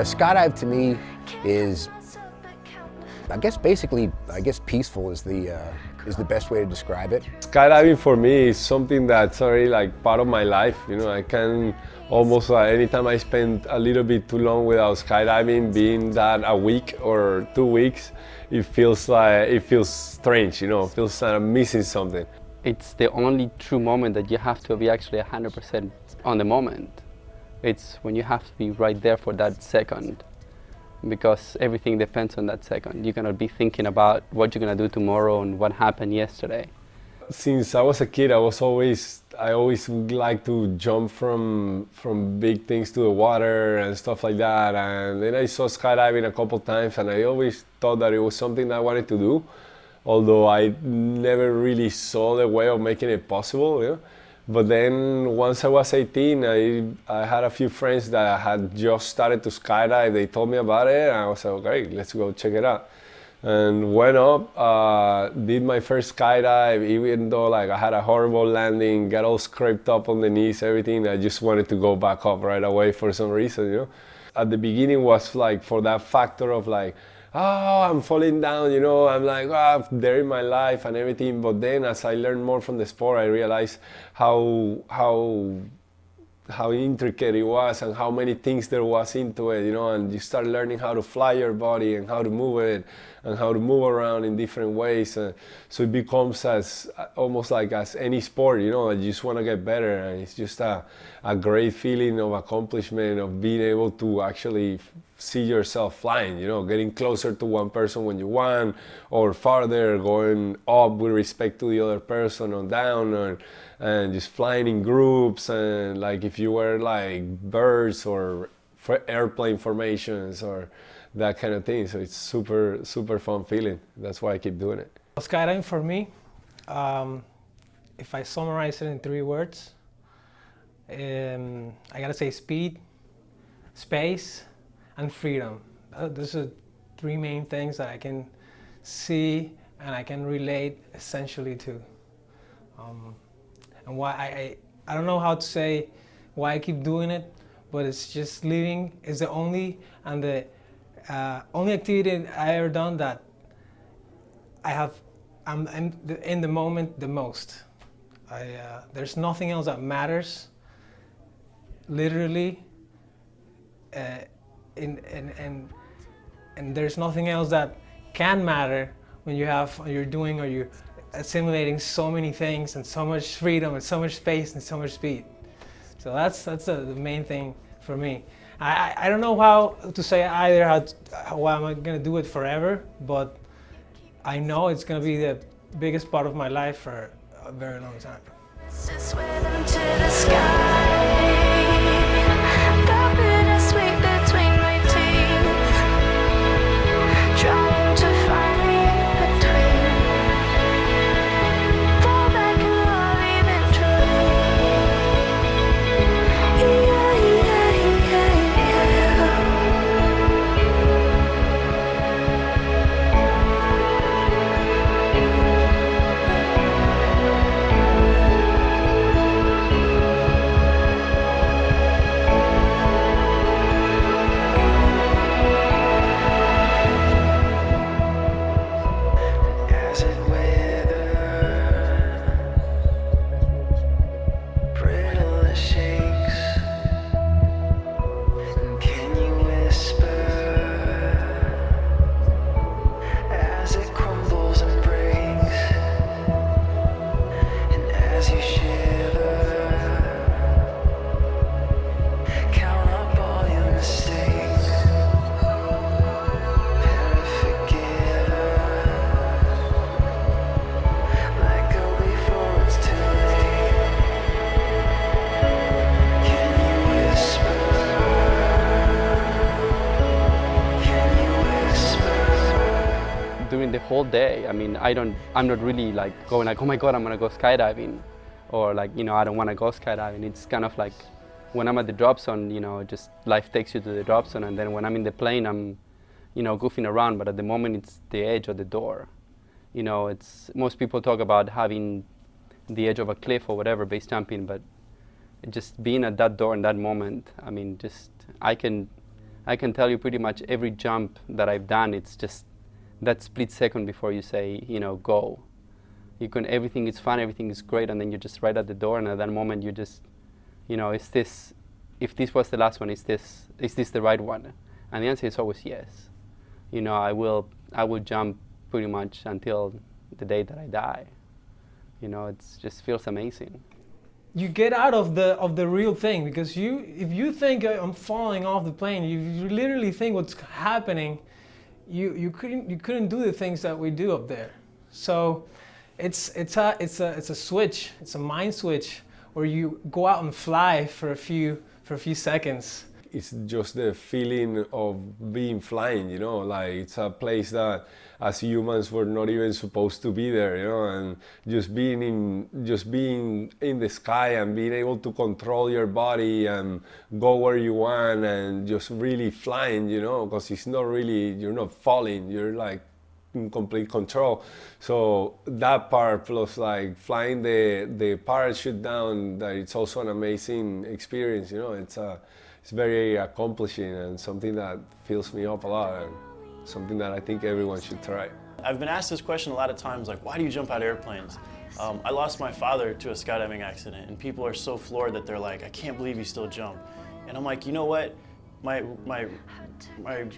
Skydive to me is, I guess peaceful is the best way to describe it. Skydiving for me is something that's already like part of my life. You know, I can almost anytime I spend a little bit too long without skydiving, being that a week or 2 weeks, it feels strange. You know, it feels like I'm missing something. It's the only true moment that you have to be actually 100% on the moment. It's when you have to be right there for that second, because everything depends on that second. You cannot be thinking about what you're gonna do tomorrow and what happened yesterday. Since I was a kid, I always would like to jump from big things to the water and stuff like that. And then I saw skydiving a couple times, and I always thought that it was something that I wanted to do, although I never really saw the way of making it possible. You know? But then once I was 18, I had a few friends that had just started to skydive. They told me about it, and I was like, okay, let's go check it out. And went up, did my first skydive, even though like I had a horrible landing, got all scraped up on the knees, everything. I just wanted to go back up right away for some reason, you know. At the beginning was like for that factor of like, oh, I'm falling down, you know, I'm like, oh, there in my life and everything. But then as I learned more from the sport, I realized how intricate it was and how many things there was into it, you know, and you start learning how to fly your body and how to move it and how to move around in different ways. So it becomes as almost like as any sport, you know, you just want to get better, and it's just a great feeling of accomplishment, of being able to actually see yourself flying, you know, getting closer to one person when you want, or farther, going up with respect to the other person, or down, and just flying in groups, and like if you were like birds or airplane formations or that kind of thing. So it's super fun feeling. That's why I keep doing it. Skydiving for me, if I summarize it in 3 words, I gotta say speed, space, and freedom. Those are 3 main things that I can see and I can relate essentially to. And why I don't know how to say why I keep doing it, but it's just living is the only only activity I ever done that I'm in the moment the most. There's nothing else that matters, literally, and there's nothing else that can matter when you're doing or you're assimilating so many things and so much freedom and so much space and so much speed. So that's the main thing for me. I don't know how to say either how am I gonna do it forever, but I know it's gonna be the biggest part of my life for a very long time. During the whole day, I mean, I'm not really like going like, oh my God, I'm gonna go skydiving, or like, you know, I don't wanna go skydiving. It's kind of like when I'm at the drop zone, you know, just life takes you to the drop zone, and then when I'm in the plane, I'm, you know, goofing around, but at the moment it's the edge of the door. You know, most people talk about having the edge of a cliff or whatever, base jumping, but just being at that door in that moment, I mean, I can I can tell you pretty much every jump that I've done, it's just that split second before you say, go. Everything is fun, everything is great, and then you're just right at the door, and at that moment you just, if this was the last one, is this the right one? And the answer is always yes. I will jump pretty much until the day that I die. It just feels amazing. You get out of the real thing, because if you think I'm falling off the plane, you literally think what's happening. You couldn't do the things that we do up there. So it's a switch. It's a mind switch where you go out and fly for a few seconds. It's just the feeling of being flying, like it's a place that as humans we're not even supposed to be there, and just being in the sky and being able to control your body and go where you want and just really flying, because it's not really, you're not falling, you're like in complete control. So that part plus like flying the parachute down, that it's also an amazing experience, it's very accomplishing and something that fills me up a lot and something that I think everyone should try. I've been asked this question a lot of times, like, why do you jump out of airplanes? I lost my father to a skydiving accident, and people are so floored that they're like, I can't believe you still jump. And I'm like, you know what? My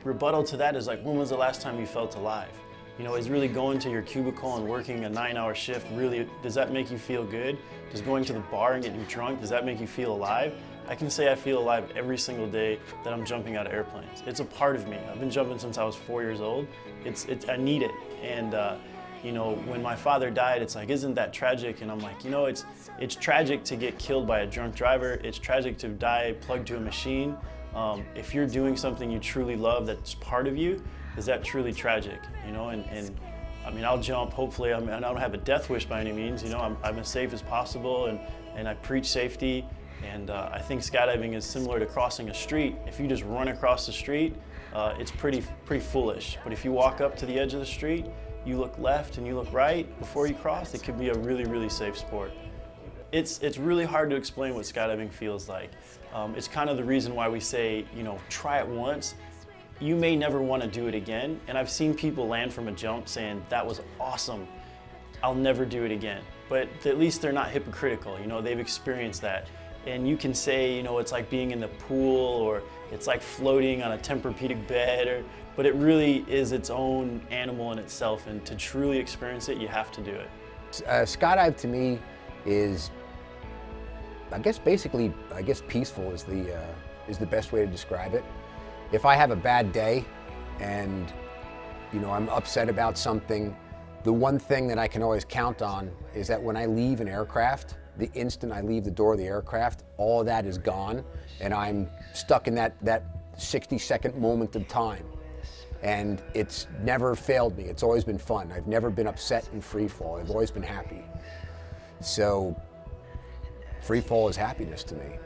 rebuttal to that is like, when was the last time you felt alive? Is really going to your cubicle and working a 9-hour shift really, does that make you feel good? Does going to the bar and getting drunk, does that make you feel alive? I can say I feel alive every single day that I'm jumping out of airplanes. It's a part of me. I've been jumping since I was 4 years old. I need it. And when my father died, it's like, isn't that tragic? And I'm like, it's tragic to get killed by a drunk driver. It's tragic to die plugged to a machine. If you're doing something you truly love that's part of you, is that truly tragic? And I mean, I'll jump, hopefully, I don't have a death wish by any means, I'm as safe as possible, and I preach safety. And I think skydiving is similar to crossing a street. If you just run across the street, it's pretty foolish. But if you walk up to the edge of the street, you look left and you look right before you cross, it could be a really, really safe sport. It's really hard to explain what skydiving feels like. It's kind of the reason why we say, try it once. You may never want to do it again. And I've seen people land from a jump saying, that was awesome, I'll never do it again. But at least they're not hypocritical, they've experienced that. And you can say, it's like being in the pool, or it's like floating on a Tempur-Pedic bed, but it really is its own animal in itself, and to truly experience it, you have to do it. Skydive to me is, I guess peaceful is the best way to describe it. If I have a bad day and I'm upset about something, the one thing that I can always count on is that when I leave an aircraft, the instant I leave the door of the aircraft, all of that is gone, and I'm stuck in that 60-second moment of time. And it's never failed me. It's always been fun. I've never been upset in free fall. I've always been happy. So free fall is happiness to me.